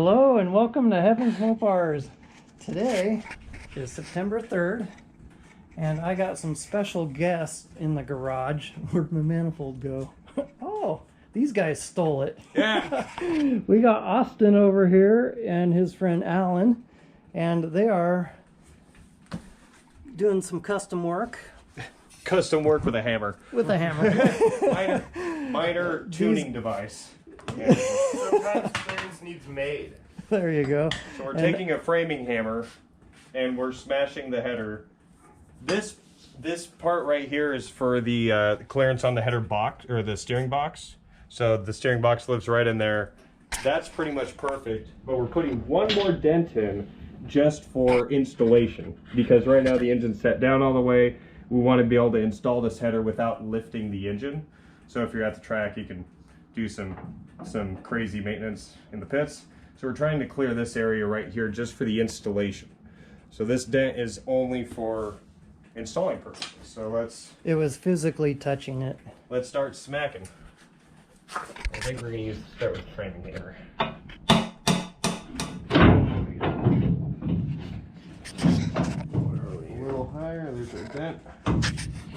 Hello and welcome to Heaven's Mopars. Today is September 3rd and I got some special guests in the garage. Where'd my manifold go? Oh, these guys stole it. Yeah. We got Austin over here and his friend Alan, and they are doing some custom work. Custom work with a hammer. With a hammer. minor tuning device. Yeah. Sometimes things needs made. There you go. So we're taking a framing hammer and we're smashing the header. This part right here is for the clearance on the header box, or the steering box. So the steering box lives right in there. That's pretty much perfect, but we're putting one more dent in just for installation, because right now the engine's set down all the way. We want to be able to install this header without lifting the engine. So if you're at the track, you can do some crazy maintenance in the pits. So we're trying to clear this area right here just for the installation. So this dent is only for installing purposes. So It was physically touching it. let's start smacking. I think we're gonna start with the framing hammer. A little higher, there's our dent.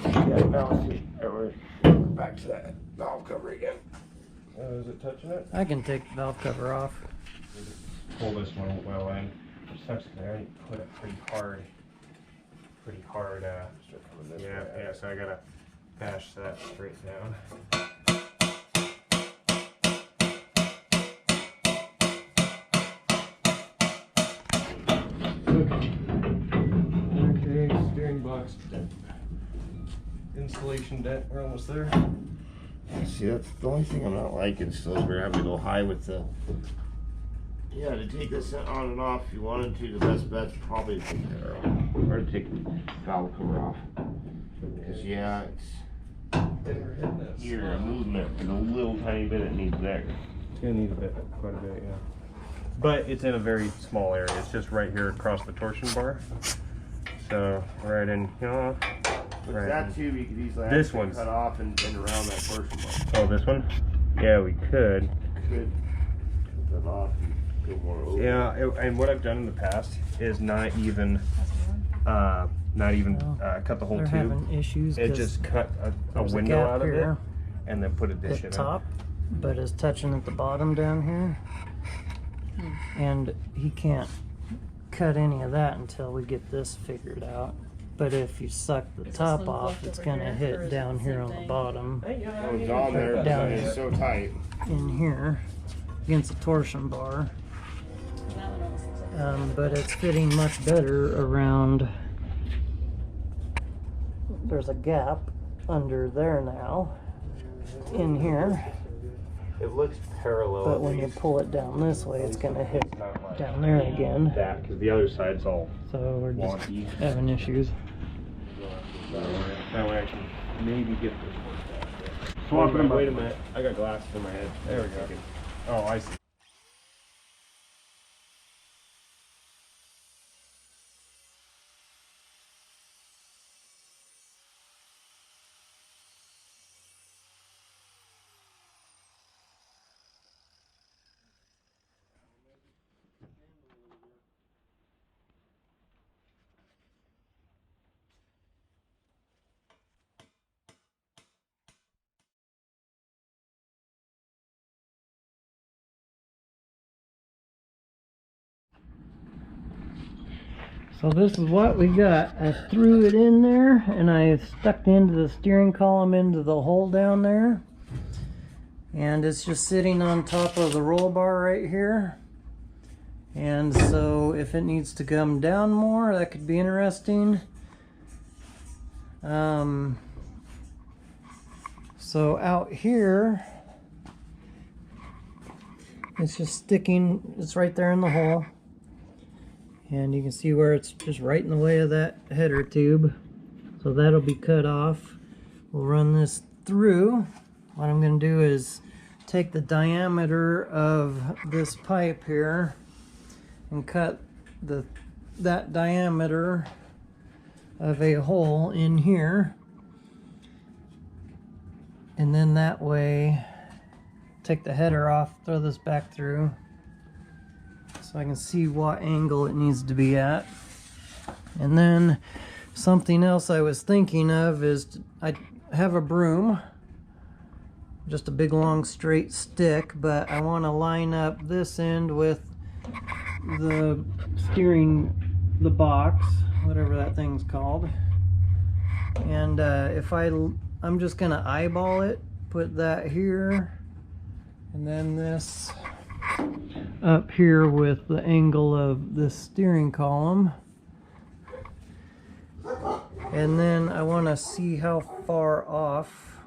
Yeah, now see. We're back to that valve cover again. Is it touching it? I can take the valve cover off. Pull this one well in. Sucks because I already put it pretty hard. Yeah, so I gotta bash that straight down. Okay, steering box dent. Installation dent, we're almost there. See, that's the only thing I'm not liking still is we're having to go high with the. Yeah, to take this on and off if you wanted to, the best bet's probably to take that off. Or to take the valve cover off. Because, yeah, it's your movement for the little tiny bit it needs there. It's gonna need quite a bit, yeah. But it's in a very small area. It's just right here across the torsion bar. So right in here. With Right. that tube, you could easily This one's cut off and around that portion bar. Oh, this one? Yeah, we could. Could cut that off and go more over. Yeah, and what I've done in the past is not even cut the whole They're tube. having issues. It just cut a window gap out of here it, and then put a dish at in the top, but it's touching at the bottom down here. And he can't cut any of that until we get this figured out. But if you suck the top off, it's gonna hit down here on the bottom, Oh, it's on there, but Down it's so tight. in here, against the torsion bar. But it's fitting much better around. There's a gap under there now, in here. It looks parallel. But when you pull it down this way, it's gonna hit down there again. That, because the other side's all So we're just wonky. having issues. That way I can maybe get this worked out. Swapping them. Wait a minute. I got glasses in my head. There we go. Oh, I see. So this is what we got. I threw it in there and I stuck the end of the steering column into the hole down there. And it's just sitting on top of the roll bar right here. And so if it needs to come down more, that could be interesting. So out here, it's just sticking, it's right there in the hole. And you can see where it's just right in the way of that header tube. So that'll be cut off. We'll run this through. What I'm going to do is take the diameter of this pipe here and cut that diameter of a hole in here. And then that way, take the header off, throw this back through, so I can see what angle it needs to be at. And then something else I was thinking of is I have a broom, just a big long straight stick, but I want to line up this end with the steering, the box, whatever that thing's called. And if I'm just gonna eyeball it, put that here, and then this up here with the angle of the steering column. And then I want to see how far off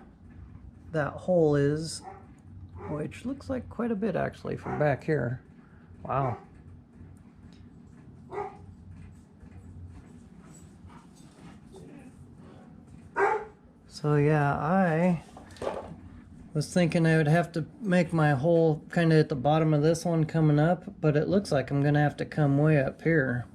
that hole is, which looks like quite a bit actually from back here. Wow. So yeah, I was thinking I would have to make my hole kind of at the bottom of this one coming up, but it looks like I'm gonna have to come way up here.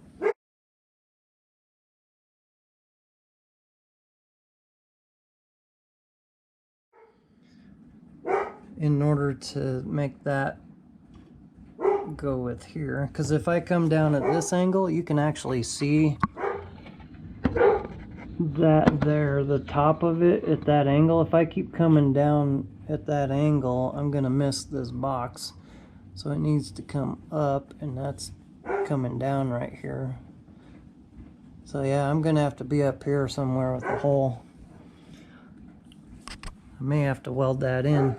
In order to make that go with here, because if I come down at this angle, you can actually see that there, the top of it at that angle. If I keep coming down at that angle, I'm gonna miss this box, so it needs to come up, and that's coming down right here. So yeah, I'm gonna have to be up here somewhere with the hole. I may have to weld that in.